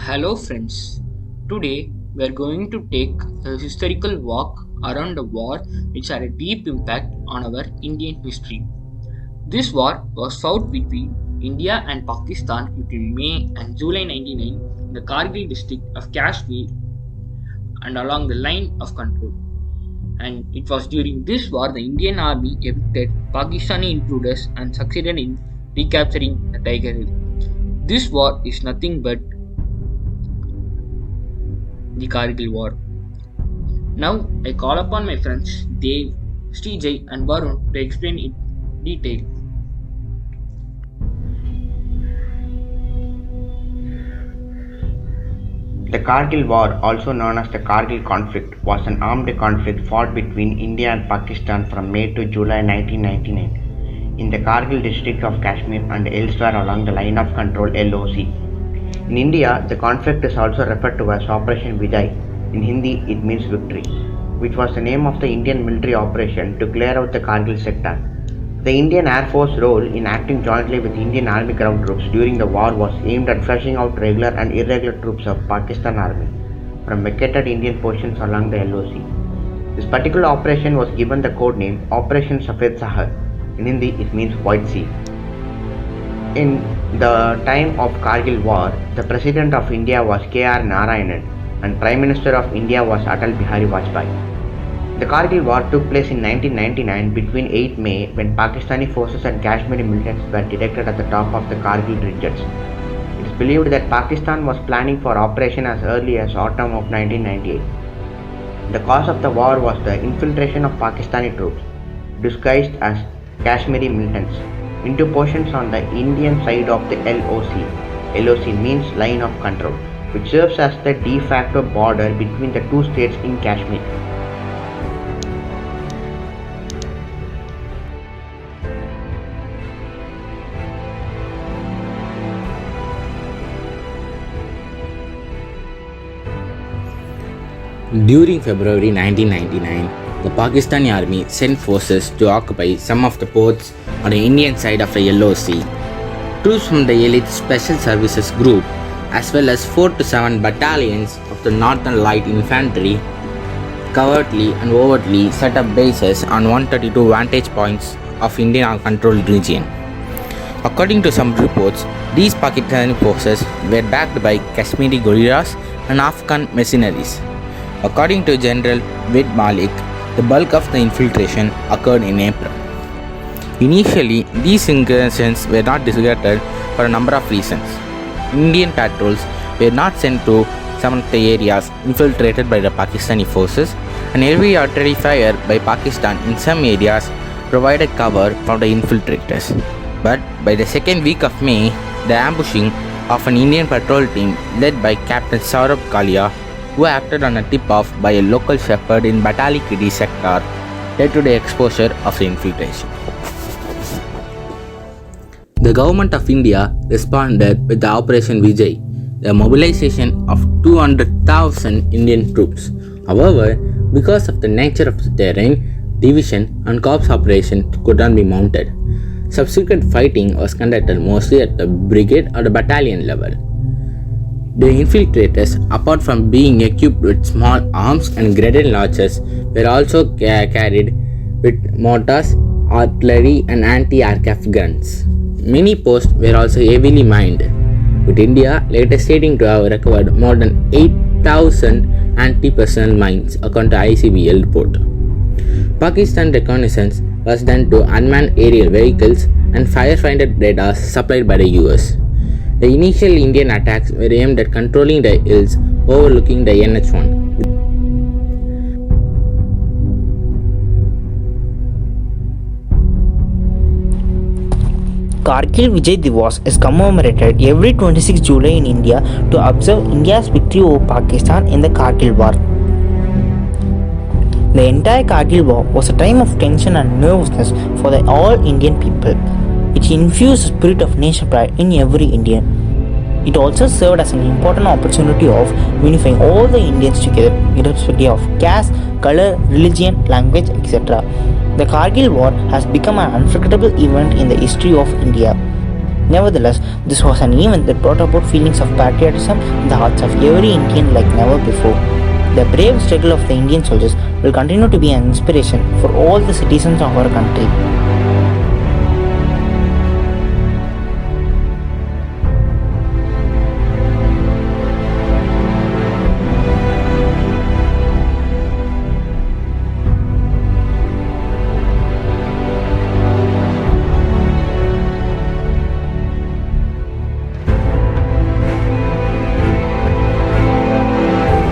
Hello, friends. Today we are going to take a historical walk around a war which had a deep impact on our Indian history. This war was fought between India and Pakistan between May and July 1999 in the Kargil district of Kashmir and along the line of control. And it was during this war the Indian army evicted Pakistani intruders and succeeded in recapturing the Tiger Hill. This war is nothing but the Kargil War. Now I call upon my friends Dave, Srijay and Varun to explain in detail. The Kargil War, also known as the Kargil conflict, was an armed conflict fought between India and Pakistan from May to July 1999 in the Kargil district of Kashmir and elsewhere along the line of control (LOC). In India, the conflict is also referred to as Operation Vijay. In Hindi, it means victory, which was the name of the Indian military operation to clear out the Kargil sector. The Indian Air Force role in acting jointly with Indian Army ground troops during the war was aimed at flushing out regular and irregular troops of Pakistan Army from vacated Indian positions along the LOC. This particular operation was given the code name Operation Safed Sahar. In Hindi, it means White Sea. In the time of Kargil War, the President of India was K.R. Narayanan and Prime Minister of India was Atal Bihari Vajpayee. The Kargil War took place in 1999 between 8 May when Pakistani forces and Kashmiri militants were detected at the top of the Kargil ridges. It is believed that Pakistan was planning for operation as early as autumn of 1998. The cause of the war was the infiltration of Pakistani troops, disguised as Kashmiri militants, into portions on the Indian side of the LOC. LOC means line of control, which serves as the de facto border between the two states in Kashmir. During February 1999, the Pakistani army sent forces to occupy some of the ports on the Indian side of the LOC. Troops from the Elite Special Services Group, as well as 4 to 7 battalions of the Northern Light Infantry, covertly and overtly set up bases on 132 vantage points of Indian controlled region. According to some reports, these Pakistani forces were backed by Kashmiri guerrillas and Afghan mercenaries. According to General Ved Malik, the bulk of the infiltration occurred in April. Initially, these incursions were not discarded for a number of reasons. Indian patrols were not sent to some of the areas infiltrated by the Pakistani forces, and heavy artillery fire by Pakistan in some areas provided cover for the infiltrators. But by the second week of May, the ambushing of an Indian patrol team led by Captain Saurabh Kalia, who acted on a tip-off by a local shepherd in Batali Kidi sector, led to the exposure of the infiltration. The government of India responded with the Operation Vijay, the mobilization of 200,000 Indian troops. However, because of the nature of the terrain, division and corps operation could not be mounted. Subsequent fighting was conducted mostly at the brigade or the battalion level. The infiltrators, apart from being equipped with small arms and grenade launchers, were also carried with mortars, artillery and anti-aircraft guns. Many posts were also heavily mined, with India later stating to have recovered more than 8,000 anti-personnel mines according to ICBL report. Pakistan reconnaissance was done to unmanned aerial vehicles and firefighter radars supplied by the US. The initial Indian attacks were aimed at controlling the hills overlooking the NH1. Kargil Vijay Divas is commemorated every 26 July in India to observe India's victory over Pakistan in the Kargil War. The entire Kargil War was a time of tension and nervousness for the all Indian people. It infused the spirit of nation pride in every Indian. It also served as an important opportunity of unifying all the Indians together, irrespective of caste, color, religion, language, etc. The Kargil War has become an unforgettable event in the history of India. Nevertheless, this was an event that brought about feelings of patriotism in the hearts of every Indian like never before. The brave struggle of the Indian soldiers will continue to be an inspiration for all the citizens of our country.